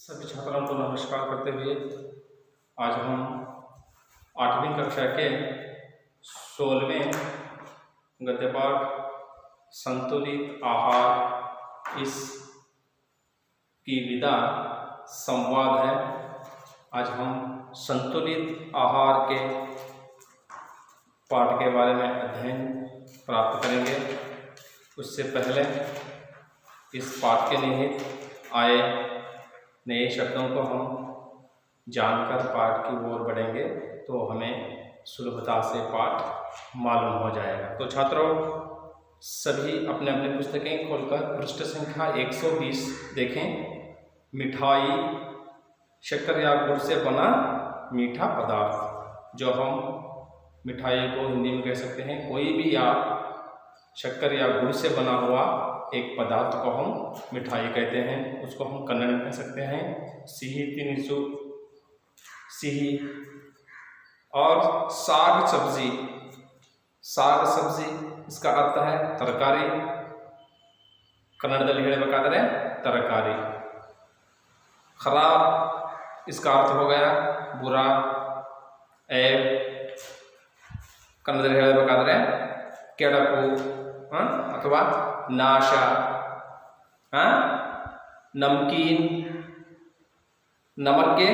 सभी छात्रों को नमस्कार करते हुए आज हम 8वीं कक्षा के 16वें गद्य पाठ संतुलित आहार इस की विधा संवाद है। आज हम संतुलित आहार के पाठ के बारे में अध्ययन प्राप्त करेंगे। उससे पहले इस पाठ के निहित आए नए शब्दों को हम जानकर पाठ की ओर बढ़ेंगे तो हमें सुलभता से पाठ मालूम हो जाएगा। तो छात्रों सभी अपने अपने पुस्तकें खोलकर पृष्ठ संख्या 120 देखें। मिठाई शक्कर या गुड़ से बना मीठा पदार्थ, जो हम मिठाई को हिंदी में कह सकते हैं कोई भी या शक्कर या गुड़ से बना हुआ एक पदार्थ को हम मिठाई कहते हैं। उसको हम कन्नड़ में कह सकते हैं सिही तिनिसु, सिही। और साग सब्जी, साग सब्जी इसका अर्थ है तरकारी, कन्नड़ದಲ್ಲಿ ಹೇಳಬೇಕಾದರೆ तरकारी। खराब इसका अर्थ हो गया बुरा, ऐब कन्नड़ದಲ್ಲಿ ಹೇಳಬೇಕಾದರೆ ಕೆಡಕು अथवा नाशा। नमकीन नमक के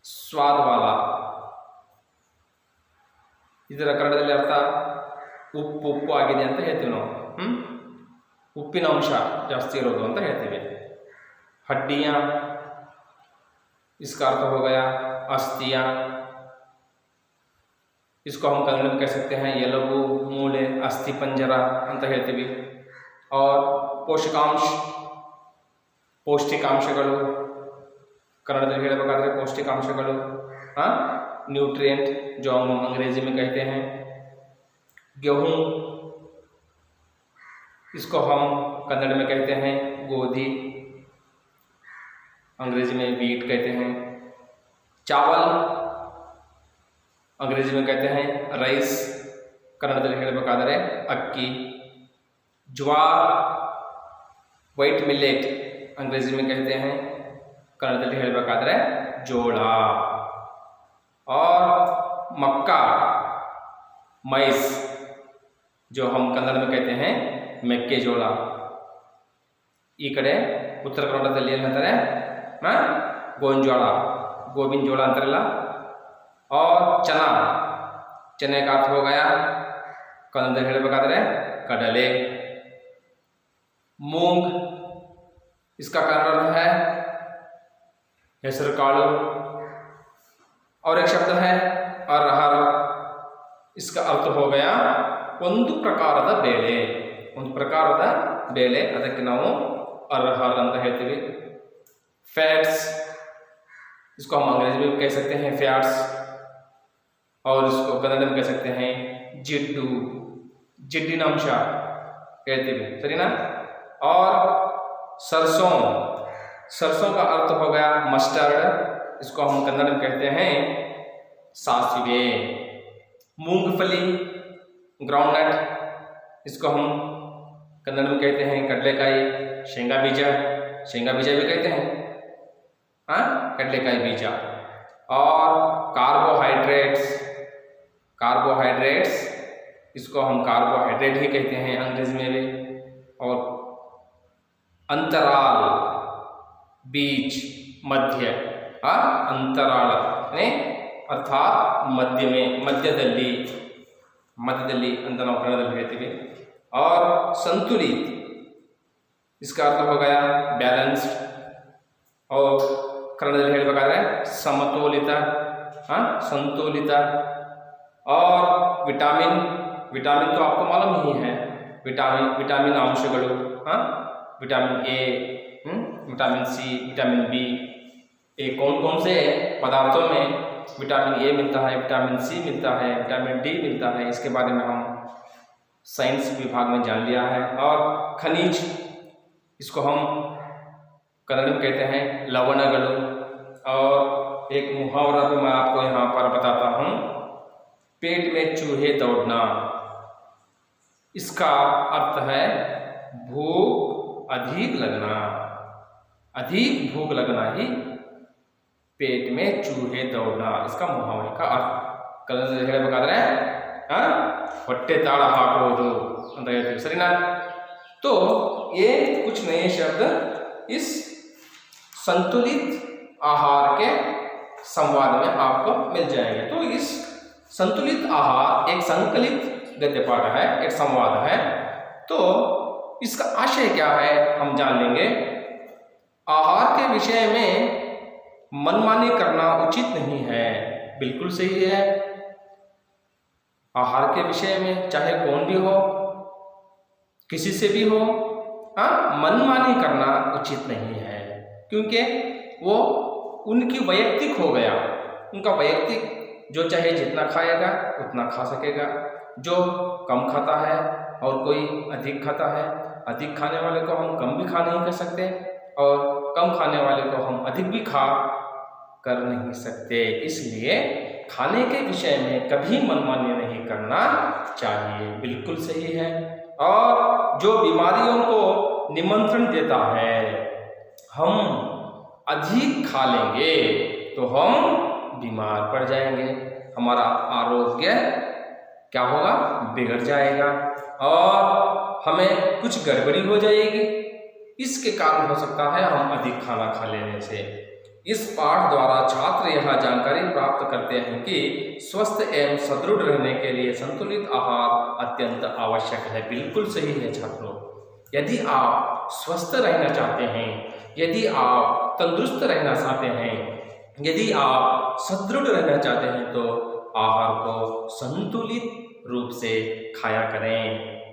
स्वाद वाला, ಇದರ ಕನ್ನಡದಲ್ಲಿ ಅರ್ಥ ಉಪ್ಪು ಉಪ್ಪು ಆಗಿದೆ ಅಂತ ಹೇಳ್ತೀವಿ ನಾವು। ಉಪ್ಪಿನ ಅಂಶ ಜಾಸ್ತಿ ಇರೋದು ಅಂತ ಹೇಳ್ತೀವಿ। हड्डियाँ इसका अर्थ हो गया अस्थियाँ, इसको हम कन्नड़ में कह सकते हैं ಎಲುಬು, ಮೂಳೆ, अस्थि पंजरा ಅಂತ ಹೇಳ್ತೀವಿ। और ಪೋಷಕಾಂಶ, ಪೌಷ್ಟಿಕಾಂಶಗಳು ಕನ್ನಡದಲ್ಲಿ ಹೇಳಬೇಕಾದ್ರೆ ಪೌಷ್ಟಿಕಾಂಶಗಳು, न्यूट्रिएंट जो हम अंग्रेजी में कहते हैं। गेहूँ इसको हम कन्नड़ में कहते हैं गोधी, अंग्रेजी में वीट कहते हैं। चावल अंग्रेजी में कहते हैं राइस, कन्नड़ದಲ್ಲಿ ಹೇಳಬೇಕಾದರೆ अक्की। ज्वार वाइट मिलेट अंग्रेजी में कहते हैं, कन्नड़ದಲ್ಲಿ ಹೇಳಬೇಕಾದರೆ जोड़ा। और मक्का मैस, जो हम कन्नड़ में कहते हैं ಮೆಕ್ಕೆಜೋಳ। ಈ ಕಡೆ ಉತ್ತರ ಕನ್ನಡದಲ್ಲಿ ಏನು ಹೇಳ್ತಾರೆ ಗೋಂಜೋಳ, ಗೋವಿನ ಜೋಳ ಅಂತಾರಲ್ಲ। और चना, चने का अर्थ हो गया कन्नड़ದಲ್ಲಿ ಹೇಳಬೇಕಾದರೆ ಕಡಲೆ। मूंग इसका कन्नड़ अर्थ है ಹೆಸರುಕಾಳು। और एक शब्द है अरहर, इसका अर्थ हो गया ಒಂದು ಪ್ರಕಾರದ ಬೇಳೆ, ಒಂದು ಪ್ರಕಾರದ ಬೇಳೆ, ಅದಕ್ಕೆ ನಾವು अरहर ಅಂತ ಹೇಳ್ತೀವಿ। फैट्स इसको हम अंग्रेजी में कह सकते हैं फैट्स, और इसको कन्नड़ में कह सकते हैं जिड्डू, जिड्डिन अंश कहते सरीना। और सरसों, सरसों का अर्थ हो गया मस्टर्ड, इसको हम कन्नड़ में कहते हैं सासिवे। मूंगफली ग्राउंडनट, इसको हम कन्नड़ में कहते हैं कड़लेकाई। शेंगा बीजा, शेंगा बीजा भी कहते हैं कड़लेकाई बीजा। और कार्बोहाइड्रेट्स, कार्बोहाइड्रेट्स इसको हम कार्बोहाइड्रेट ही कहते हैं अंग्रेजी में भी। और अंतराल बीच मध्य, अंतराल अर्थात मध्य में, मध्यದಲ್ಲಿ, मध्यದಲ್ಲಿ ಅಂತ ನಾವು ಕನ್ನಡದಲ್ಲಿ ಹೇಳ್ತೀವಿ। और संतुलित इसका अर्थ हो गया बैलेंस्ड, और कन्नड़ದಲ್ಲಿ ಹೇಳಬೇಕಾದ್ರೆ ಸಮತೋಲಿತ, संतुलित। और विटामिन, विटामिन तो आपको मालूम ही है, विटामिन विटामिन अंशಗಳು, vitamin A, vitamin C, vitamin B. ये कौन कौन से पदार्थों में विटामिन ए मिलता है, विटामिन सी मिलता है, विटामिन डी मिलता है, इसके बारे में हम साइंस विभाग में जान लिया है। और खनिज इसको हम कन्नड़ में कहते हैं लवणಗಳು। और एक मुहावरा भी मैं आपको यहाँ पर बताता हूँ, पेट में चूहे दौड़ना, इसका अर्थ है भूख अधिक लगना। अधिक भूख लगना ही पेट में चूहे दौड़ना, इसका मुहावरे का अर्थ कल ಹೇಳಬೇಕಾದ್ರೆ ಹೊಟ್ಟೆ ತಾಳ ಹಾಕೋದು ಅಂತ ಹೇಳ್ತೀವಿ, ಸರಿನಾ? तो ये कुछ नए शब्द इस संतुलित आहार के संवाद में आपको मिल जाएंगे। तो इस संतुलित आहार एक संकलित गद्य पाठ है, एक संवाद है। तो इसका आशय क्या है हम जान लेंगे। आहार के विषय में मनमानी करना उचित नहीं है, बिल्कुल सही है। आहार के विषय में चाहे कौन भी हो, किसी से भी हो, मनमानी करना उचित नहीं है, क्योंकि वो उनकी वैयक्तिक हो गया। उनका वैयक्तिक, जो चाहे जितना खाएगा उतना खा सकेगा, जो कम खाता है और कोई अधिक खाता है, अधिक खाने वाले को हम कम भी खा नहीं कर सकते और कम खाने वाले को हम अधिक भी खा कर नहीं सकते। इसलिए खाने के विषय में कभी मनमानी नहीं करना चाहिए, बिल्कुल सही है। और जो बीमारियों को निमंत्रण देता है, हम अधिक खा लेंगे तो हम बीमार पड़ जाएंगे, हमारा आरोग्य क्या होगा, बिगड़ जाएगा और हमें कुछ गड़बड़ी हो जाएगी। इसके कारण हो सकता है हम अधिक खाना खा लेने से। इस पाठ द्वारा छात्र यह जानकारी प्राप्त करते हैं कि स्वस्थ एवं सुदृढ़ रहने के लिए संतुलित आहार अत्यंत आवश्यक है, बिल्कुल सही है छात्रों। यदि आप स्वस्थ रहना चाहते हैं, यदि आप तंदुरुस्त रहना चाहते हैं, यदि आप सुदृढ़ रहना चाहते हैं तो आहार को संतुलित रूप से खाया करें।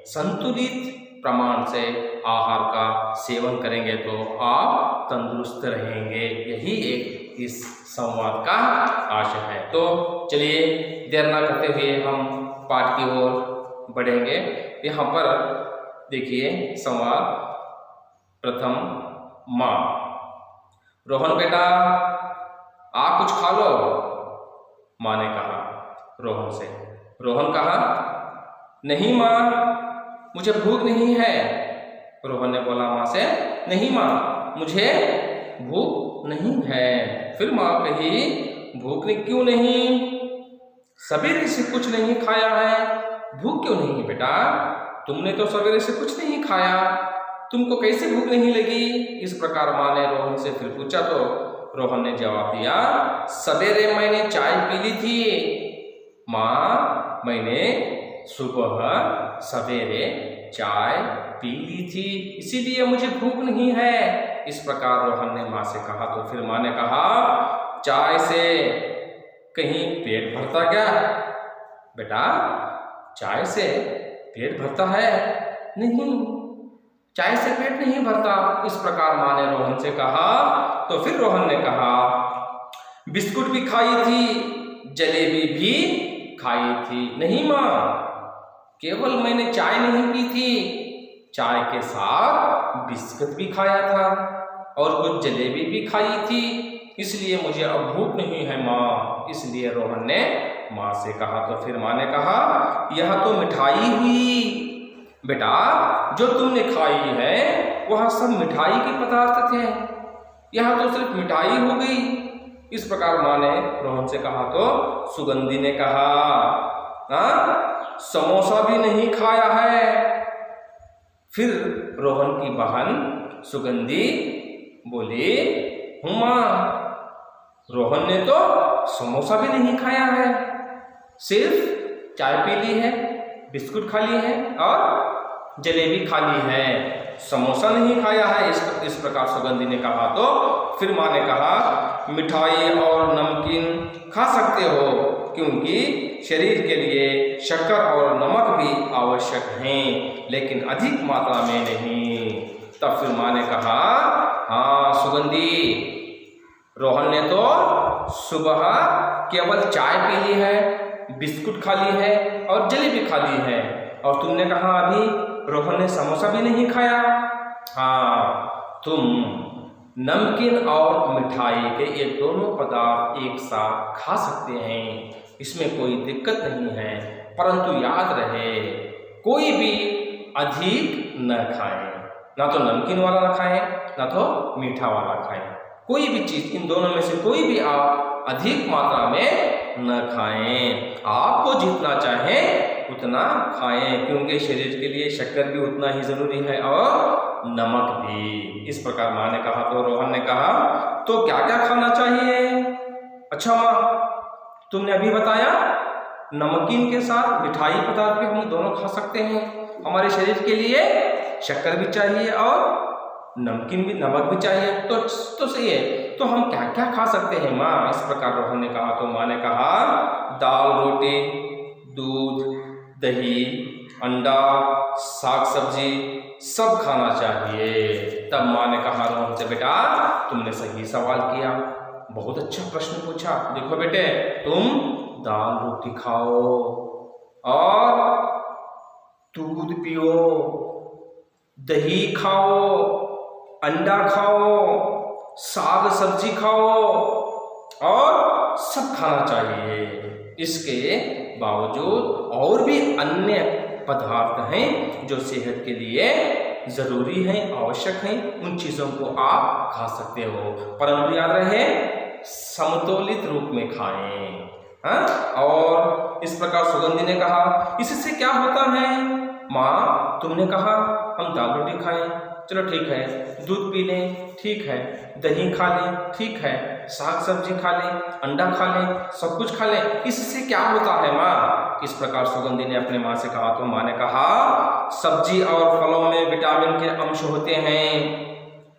संतुलित प्रमाण से आहार का सेवन करेंगे तो आप तंदुरुस्त रहेंगे। यही एक इस संवाद का आशय है। तो चलिए देर न करते हुए हम पाठ की ओर बढ़ेंगे। यहाँ पर देखिए संवाद प्रथम माँ। रोहन बेटा आ कुछ खा लो, माँ ने कहा रोहन से। रोहन कहा नहीं माँ, मुझे भूख नहीं है। रोहन ने बोला माँ से, नहीं माँ, मुझे भूख नहीं है। फिर माँ कही भूख क्यों नहीं? सवेरे से कुछ नहीं खाया है, भूख क्यों नहीं है बेटा? तुमने तो सवेरे से कुछ नहीं खाया, तुमको कैसे भूख नहीं लगी? इस प्रकार माँ ने रोहन से फिर पूछा तो रोहन ने जवाब दिया, सवेरे मैंने चाय पी ली थी माँ, मैंने सुबह सवेरे चाय पी ली थी, इसीलिए मुझे भूख नहीं है। इस प्रकार रोहन ने माँ से कहा तो फिर माँ ने कहा, चाय से कहीं पेट भरता क्या? बेटा चाय से पेट भरता है? नहीं, चाय से पेट नहीं भरता। इस प्रकार माँ ने रोहन से कहा तो फिर रोहन ने कहा, बिस्कुट भी खाई थी, जलेबी भी खाई थी। नहीं माँ, केवल मैंने चाय नहीं पी थी, चाय के साथ बिस्कुट भी खाया था और कुछ जलेबी भी खाई थी, इसलिए मुझे अब भूख नहीं है माँ। इसलिए रोहन ने माँ से कहा तो फिर माँ ने कहा, यह तो मिठाई हुई बेटा, जो तुमने खाई है वह सब मिठाई के पदार्थ थे, यह तो सिर्फ मिठाई हो गई। इस प्रकार माँ ने रोहन से कहा तो सुगंधी ने कहा, समोसा भी नहीं खाया है। फिर रोहन की बहन सुगंधी बोली, माँ, रोहन ने तो समोसा भी नहीं खाया है, सिर्फ चाय पी ली है, बिस्कुट खा ली है और जलेबी खा ली है, समोसा नहीं खाया है। इस प्रकार सुगंधी ने कहा तो फिर माँ ने कहा, मिठाई और नमकीन खा सकते हो, क्योंकि शरीर के लिए शक्कर और नमक भी आवश्यक हैं, लेकिन अधिक मात्रा में नहीं। तब फिर माँ ने कहा, हाँ सुगंधी, रोहन ने तो सुबह केवल चाय पी ली है, बिस्कुट खा ली है और जलेबी खा ली है, और तुमने कहा अभी रोहन ने समोसा भी नहीं खाया। हाँ, तुम नमकीन और मिठाई के ये दोनों पदार्थ एक साथ खा सकते हैं, इसमें कोई दिक्कत नहीं है, परंतु याद रहे कोई भी अधिक न खाए। ना तो नमकीन वाला खाएं ना तो मीठा वाला खाएं। कोई भी चीज इन दोनों में से कोई भी आप अधिक मात्रा में न खाएं। आपको जितना चाहें उतना खाएं, क्योंकि शरीर के लिए शक्कर भी उतना ही जरूरी है और नमक भी। इस प्रकार माँ ने कहा तो रोहन ने कहा तो क्या क्या खाना चाहिए? अच्छा माँ, तुमने अभी बताया नमकीन के साथ मिठाई पदार्थ भी हम दोनों खा सकते हैं। हमारे शरीर के लिए शक्कर भी चाहिए और नमकीन भी, नमक भी चाहिए, तो सही है। तो हम क्या क्या खा सकते हैं माँ? इस प्रकार रोहन ने कहा तो माँ ने कहा दाल रोटी, दूध, दही, अंडा, साग सब्जी सब खाना चाहिए। तब माँ ने कहा रोहन से बेटा तुमने सही सवाल किया, बहुत अच्छा प्रश्न पूछा। देखो बेटे, तुम दाल रोटी खाओ और दूध पियो, दही खाओ, अंडा खाओ, साग सब्जी खाओ और सब खाना चाहिए। इसके बावजूद और भी अन्य पदार्थ हैं जो सेहत के लिए जरूरी हैं, आवश्यक हैं, उन चीजों को आप खा सकते हो, परंतु याद रहे समतोलित रूप में खाएं। हाँ? और इस प्रकार सुगंधी ने कहा इससे क्या होता है? माँ तुमने कहा हम दाल रोटी खाएं, चलो ठीक है, दूध पी लें, ठीक है, दही खा लें, ठीक है, साग सब्जी खा लें, अंडा खा लें, सब कुछ खा लें, इससे क्या होता है माँ? इस प्रकार सुगंधी ने अपने माँ से कहा तो माँ ने कहा सब्जी और फलों में विटामिन के अंश होते हैं,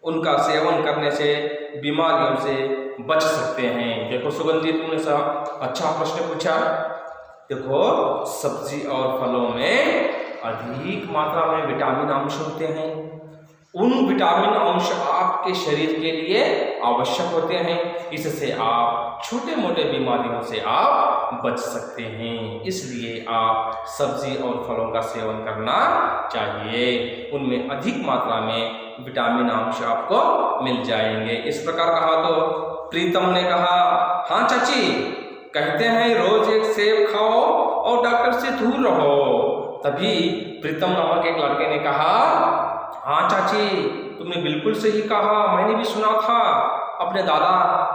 उनका सेवन करने से बीमारियों से बच सकते हैं। देखो सुगंधी, तुमने अच्छा प्रश्न पूछा। देखो सब्जी और फलों में अधिक मात्रा में विटामिन अंश होते हैं, उन विटामिन अंश आपके शरीर के लिए आवश्यक होते हैं, इससे आप छोटे मोटे बीमारियों से आप बच सकते हैं। इसलिए आप सब्जी और फलों का सेवन करना चाहिए, उनमें अधिक मात्रा में विटामिन अंश आपको मिल जाएंगे। इस प्रकार कहा तो प्रीतम ने कहा हाँ चाची, कहते हैं रोज एक सेब खाओ और डॉक्टर से दूर रहो। तभी प्रीतम नामक एक लड़के ने कहा हाँ चाची, तुमने बिल्कुल सही कहा, मैंने भी सुना था, अपने दादा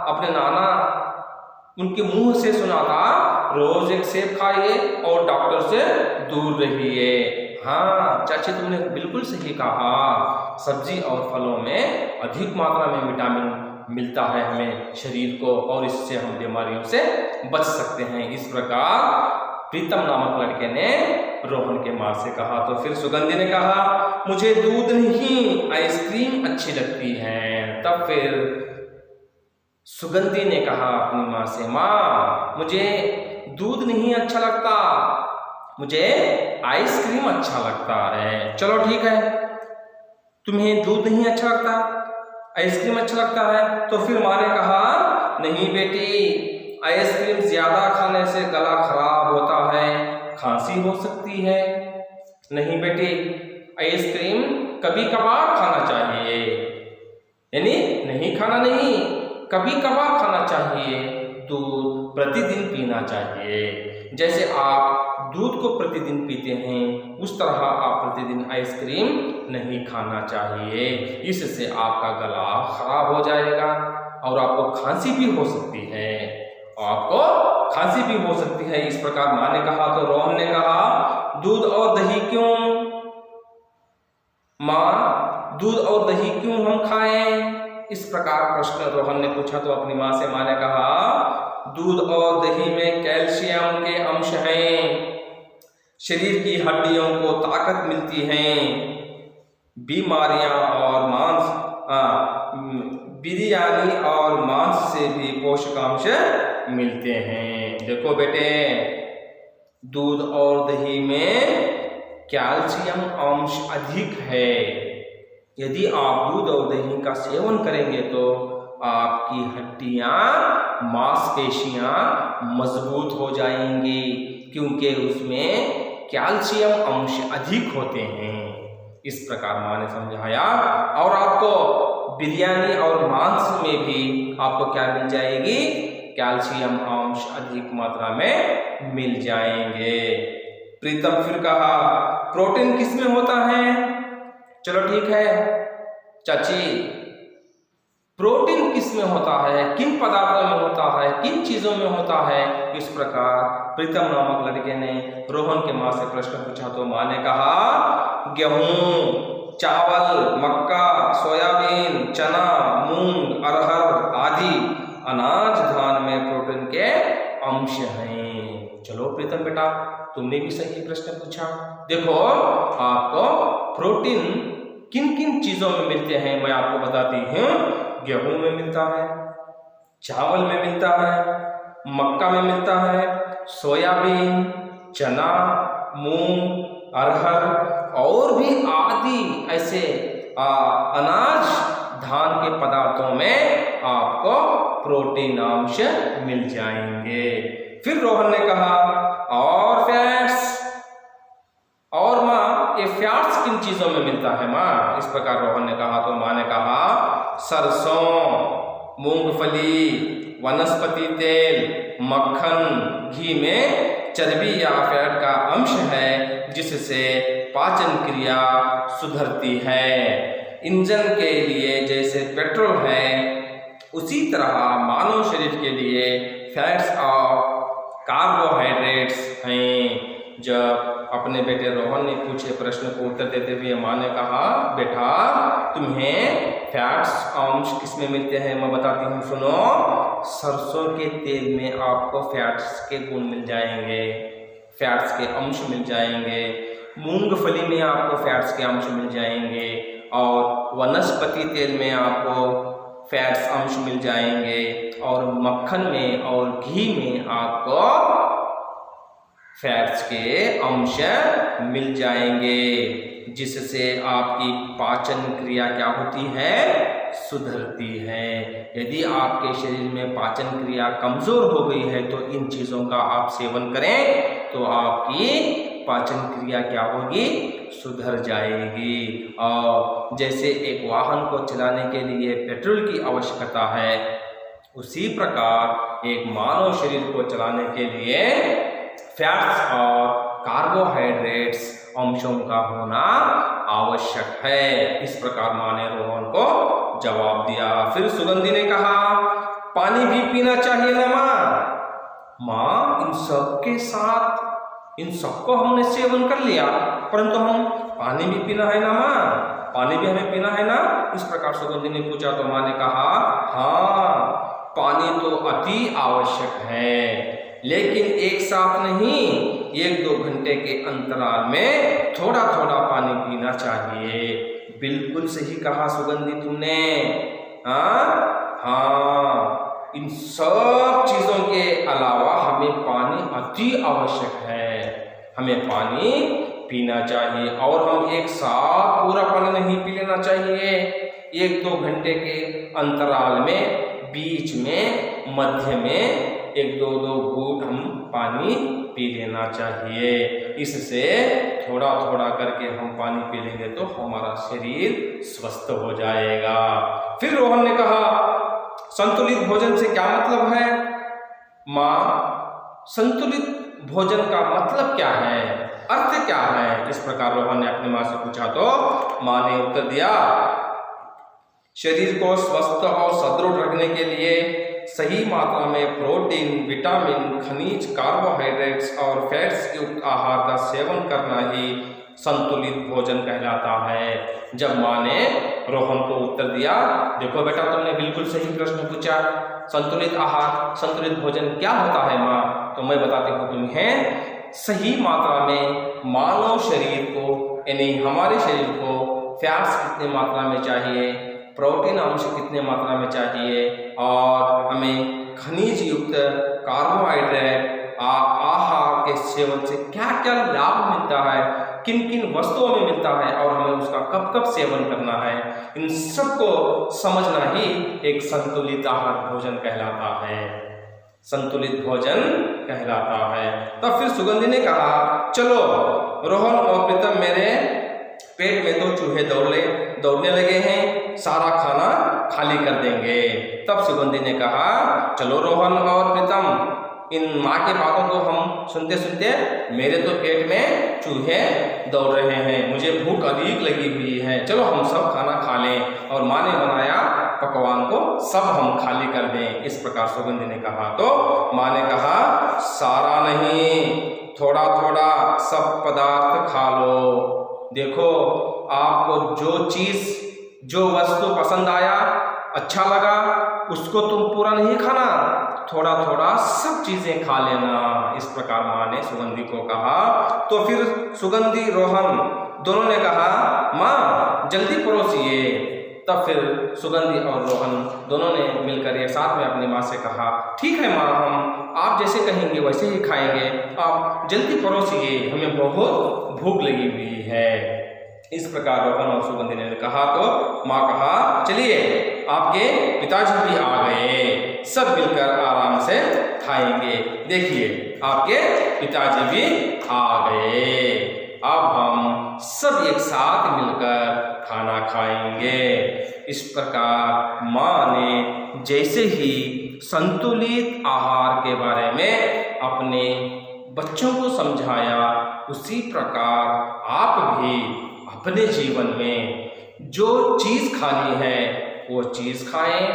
अपने नाना उनके मुंह से सुना था रोज एक सेब खाइए और डॉक्टर से दूर रहिए। हाँ चाची, तुमने बिल्कुल सही कहा, सब्जी और फलों में अधिक मात्रा में विटामिन मिलता है हमें शरीर को, और इससे हम बीमारियों से बच सकते हैं। इस प्रकार प्रीतम नामक लड़के ने रोहन के माँ से कहा। तो फिर सुगंधी ने कहा मुझे दूध नहीं आइसक्रीम अच्छी लगती है। तब फिर सुगंधी ने कहा अपनी माँ से माँ मुझे दूध नहीं अच्छा लगता, मुझे आइसक्रीम अच्छा लगता है। चलो ठीक है, तुम्हें दूध नहीं अच्छा लगता, आइसक्रीम अच्छा लगता है। तो फिर माँ ने कहा नहीं बेटी, आइसक्रीम ज्यादा खाने से गला खराब होता है, खांसी हो सकती है। नहीं बेटी, आइसक्रीम कभी कभार खाना चाहिए, यानी नहीं खाना नहीं, कभी कभार खाना चाहिए। दूध प्रतिदिन पीना चाहिए। जैसे आप दूध को प्रतिदिन पीते हैं उस तरह आप प्रतिदिन आइसक्रीम नहीं खाना चाहिए, इससे आपका गला खराब हो जाएगा और आपको खांसी भी हो सकती है, इस प्रकार माँ ने कहा। तो रोहन ने कहा दूध और दही क्यों माँ, दूध और दही क्यों हम खाएं? इस प्रकार प्रश्न रोहन ने पूछा। तो अपनी माँ से माँ ने कहा दूध और दही में कैल्शियम के अंश हैं, शरीर की हड्डियों को ताकत मिलती है, बीमारियां और बिरयानी और मांस से भी पोषकांश मिलते हैं। देखो बेटे, दूध और दही में कैल्शियम अंश अधिक है। यदि आप दूध और दही का सेवन करेंगे तो आपकी हड्डियां, मांसपेशियां मजबूत हो जाएंगी, क्योंकि उसमें कैल्शियम अंश अधिक होते हैं। इस प्रकार माँ ने समझाया। और आपको बिरयानी और मांस में भी आपको क्या मिल जाएगी? कैल्शियम अंश अधिक मात्रा में मिल जाएंगे। प्रीतम फिर कहा प्रोटीन किस में होता है? चलो ठीक है चाची, प्रोटीन किस में होता है, किन पदार्थों में होता है, किन चीजों में होता है? इस प्रकार प्रीतम नामक लड़के ने रोहन के माँ से प्रश्न पूछा तो माँ ने कहा गेहूं, चावल, मक्का, सोयाबीन, चना, मूंग, अरहर आदि अनाज धान में प्रोटीन के अंश हैं। चलो प्रीतम बेटा, तुमने भी सही प्रश्न पूछा। देखो आपको प्रोटीन किन किन चीजों में मिलते हैं मैं आपको बताती हूँ। गेहूं में मिलता है, चावल में मिलता है, मक्का में मिलता है, सोयाबीन, चना, मूंग, अरहर और भी आदि ऐसे अनाज धान के पदार्थों में आपको प्रोटीन अंश मिल जाएंगे। फिर रोहन ने कहा और फैट्स, और माँ ये फैट्स किन चीजों में मिलता है माँ? इस प्रकार रोहन ने कहा तो माँ ने कहा सरसों, मूंगफली, वनस्पति तेल, मक्खन, घी में चर्बी या फैट का अंश है जिससे पाचन क्रिया सुधरती है। इंजन के लिए जैसे पेट्रोल है उसी तरह मानव शरीर के लिए फैट्स और कार्बोहाइड्रेट्स हैं। जब अपने बेटे रोहन ने पूछे प्रश्न को उत्तर देते हुए माँ ने कहा बेटा तुम्हें फैट्स अंश किसमें मिलते हैं मैं बताती हूँ, सुनो। सरसों के तेल में आपको फैट्स के गुण मिल जाएंगे, फैट्स के अंश मिल जाएंगे। मूंगफली में आपको फैट्स के अंश मिल जाएंगे और वनस्पति तेल में आपको फैट्स अंश मिल जाएंगे और मक्खन में और घी में आपको फैट्स के अंश मिल जाएंगे जिससे आपकी पाचन क्रिया क्या होती है, सुधरती है। यदि आपके शरीर में पाचन क्रिया कमजोर हो गई है तो इन चीजों का आप सेवन करें तो आपकी पाचन क्रिया क्या होगी, सुधर जाएगी। और जैसे एक वाहन को चलाने के लिए पेट्रोल की आवश्यकता है उसी प्रकार एक मानव शरीर को चलाने के लिए फैट्स और कार्बोहाइड्रेट्स अंशों का होना आवश्यक है। इस प्रकार माँ ने रोहन को जवाब दिया। फिर सुगंधी ने कहा पानी भी पीना चाहिए ना माँ? माँ इन सब के साथ इन सबको हमने सेवन कर लिया परंतु हम पानी भी पीना है ना माँ? पानी भी हमें पीना है ना? इस प्रकार सुगंधी ने पूछा तो माँ ने कहा हाँ पानी तो अति आवश्यक है लेकिन एक साथ नहीं, 1-2 घंटे के अंतराल में थोड़ा थोड़ा पानी पीना चाहिए। बिल्कुल सही कहा सुगंधी तुमने। हाँ इन सब चीजों के अलावा हमें पानी अति आवश्यक है, हमें पानी पीना चाहिए और हम एक साथ पूरा पानी नहीं पी लेना चाहिए। 1-2 घंटे के अंतराल में बीच में मध्य में 1-2 घूंट हम पानी पी लेना चाहिए। इससे थोड़ा थोड़ा करके हम पानी पी लेंगे तो हमारा शरीर स्वस्थ हो जाएगा। फिर रोहन ने कहा संतुलित भोजन से क्या मतलब है? माँ संतुलित भोजन का मतलब क्या है, अर्थ क्या है? इस प्रकार रोहन ने अपनी माँ से पूछा तो माँ ने उत्तर दिया शरीर को स्वस्थ और सदृढ़ रखने के लिए सही मात्रा में प्रोटीन, विटामिन, खनिज, कार्बोहाइड्रेट्स और फैट्स युक्त आहार का सेवन करना ही संतुलित भोजन कहलाता है। जब माँ ने रोहन को उत्तर दिया देखो बेटा तुमने बिल्कुल सही प्रश्न पूछा, संतुलित आहार संतुलित भोजन क्या होता है माँ? तो मैं बताती हूँ तुम्हें। सही मात्रा में मानव शरीर को यानी हमारे शरीर को फैट्स कितने मात्रा में चाहिए, प्रोटीन अंश कितने मात्रा में चाहिए और हमें खनिज युक्त कार्बोहाइड्रेट आहार के सेवन से क्या क्या लाभ मिलता है, किन किन वस्तुओं में मिलता है और हमें उसका कब कब सेवन करना है, इन सब को समझना ही एक संतुलित आहार भोजन कहलाता है, संतुलित भोजन कहलाता है। तब फिर सुगंधी ने कहा चलो रोहन और प्रीतम मेरे पेट में तो चूहे दौड़ने लगे हैं, सारा खाना खाली कर देंगे। तब सुगंधी ने कहा चलो रोहन और प्रीतम इन माँ के बातों को हम सुनते सुनते मेरे तो पेट में चूहे दौड़ रहे हैं, मुझे भूख अधिक लगी हुई है, चलो हम सब खाना खा लें और माँ ने बनाया पकवान को सब हम खाली कर दें। इस प्रकार सुगंधी ने कहा तो माँ ने कहा सारा नहीं, थोड़ा थोड़ा सब पदार्थ खा लो। देखो आपको जो चीज जो वस्तु पसंद आया, अच्छा लगा, उसको तुम पूरा नहीं खाना, थोड़ा थोड़ा सब चीजें खा लेना। इस प्रकार माँ ने सुगंधी को कहा। तो फिर सुगंधी रोहन दोनों ने कहा माँ जल्दी परोसिए। तब फिर सुगंधी और रोहन दोनों ने मिलकर एक साथ में अपनी माँ से कहा ठीक है माँ, हम आप जैसे कहेंगे वैसे ही खाएंगे, आप जल्दी परोसिए, हमें बहुत भूख लगी हुई है। इस प्रकार रोहन और सुगंधी ने कहा तो माँ कहा चलिए आपके पिताजी भी आ गए, सब मिलकर आराम से खाएंगे। देखिए आपके पिताजी भी आ गए, अब हम सब एक साथ मिलकर खाना खाएंगे। इस प्रकार माँ ने जैसे ही संतुलित आहार के बारे में अपने बच्चों को समझाया, उसी प्रकार आप भी अपने जीवन में जो चीज खानी है वो चीज खाएं,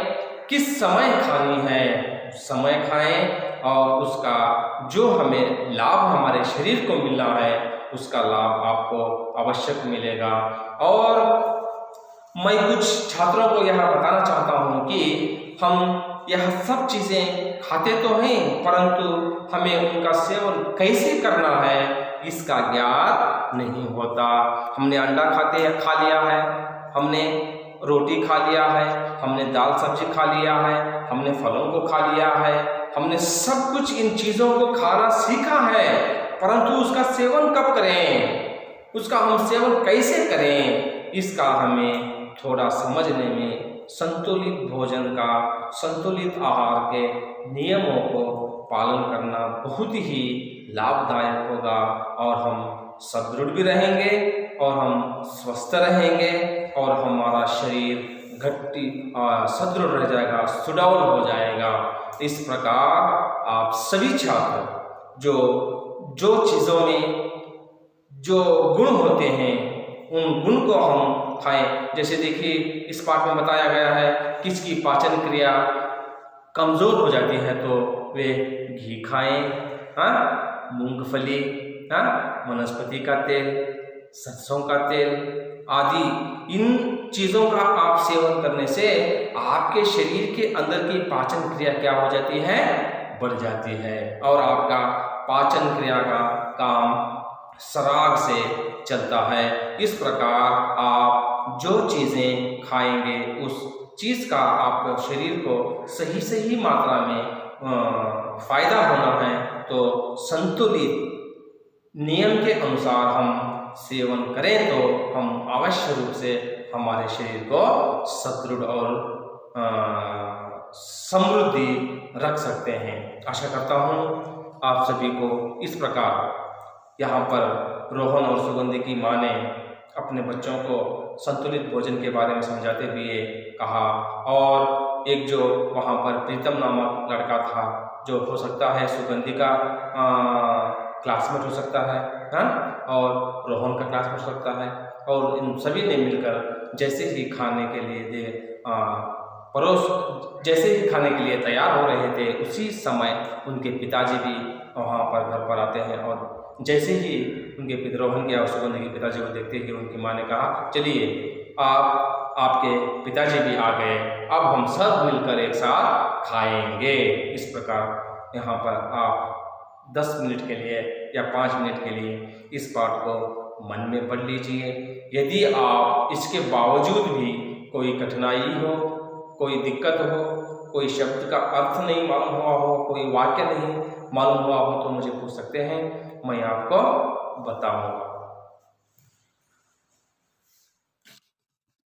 किस समय खानी है समय खाएं, और उसका जो हमें लाभ हमारे शरीर को मिलना है उसका लाभ आपको आवश्यक मिलेगा। और मैं कुछ छात्रों को यह बताना चाहता हूँ कि हम यह सब चीजें खाते तो हैं, परंतु हमें उनका सेवन कैसे करना है इसका ज्ञान नहीं होता। हमने अंडा खा लिया है, हमने रोटी खा लिया है, हमने दाल सब्जी खा लिया है, हमने फलों को खा लिया है, हमने सब कुछ इन चीज़ों को खाना सीखा है, परंतु उसका सेवन कब करें, उसका हम सेवन कैसे करें, इसका हमें थोड़ा समझने में संतुलित भोजन का, संतुलित आहार के नियमों को पालन करना बहुत ही लाभदायक होगा और हम सुदृढ़ भी रहेंगे और हम स्वस्थ रहेंगे और हमारा शरीर गट्टी सुदृढ़ रह जाएगा, सुडौल हो जाएगा। इस प्रकार आप सभी छात्र जो चीज़ों में जो गुण होते हैं उन गुण को हम खाएं। जैसे देखिए इस पाठ में बताया गया है किसकी पाचन क्रिया कमज़ोर हो जाती है तो वे घी खाएं, मूंगफली, वनस्पति का तेल, सरसों का तेल आदि इन चीज़ों का आप सेवन करने से आपके शरीर के अंदर की पाचन क्रिया क्या हो जाती है, बढ़ जाती है और आपका पाचन क्रिया का काम सराग से चलता है। इस प्रकार आप जो चीज़ें खाएंगे उस चीज़ का आपके शरीर को सही मात्रा में फायदा होना है, तो संतुलित नियम के अनुसार हम सेवन करें तो हम अवश्य रूप से हमारे शरीर को सुदृढ़ और समृद्धि रख सकते हैं। आशा करता हूँ आप सभी को इस प्रकार यहाँ पर रोहन और सुगंधी की माँ ने अपने बच्चों को संतुलित भोजन के बारे में समझाते हुए कहा। और एक जो वहाँ पर प्रीतम नामक लड़का था, जो हो सकता है सुगंधी का क्लासमेट हो सकता है, और रोहन का क्लासमेट हो सकता है, और इन सभी ने मिलकर जैसे ही खाने के लिए जैसे ही खाने के लिए तैयार हो रहे थे उसी समय उनके पिताजी भी वहाँ पर घर पर आते हैं। और जैसे ही उनके रोहन के और सुगंधी के पिताजी को देखते ही उनकी माँ ने कहा चलिए आपके पिताजी भी आ गए, अब हम सब मिलकर एक साथ खाएंगे। इस प्रकार यहाँ पर आप 10 मिनट के लिए या 5 मिनट के लिए इस पाठ को मन में पढ़ लीजिए। यदि आप इसके बावजूद भी कोई कठिनाई हो, कोई दिक्कत हो, कोई शब्द का अर्थ नहीं मालूम हुआ हो, कोई वाक्य नहीं मालूम हुआ हो तो मुझे पूछ सकते हैं, मैं आपको बताऊंगा।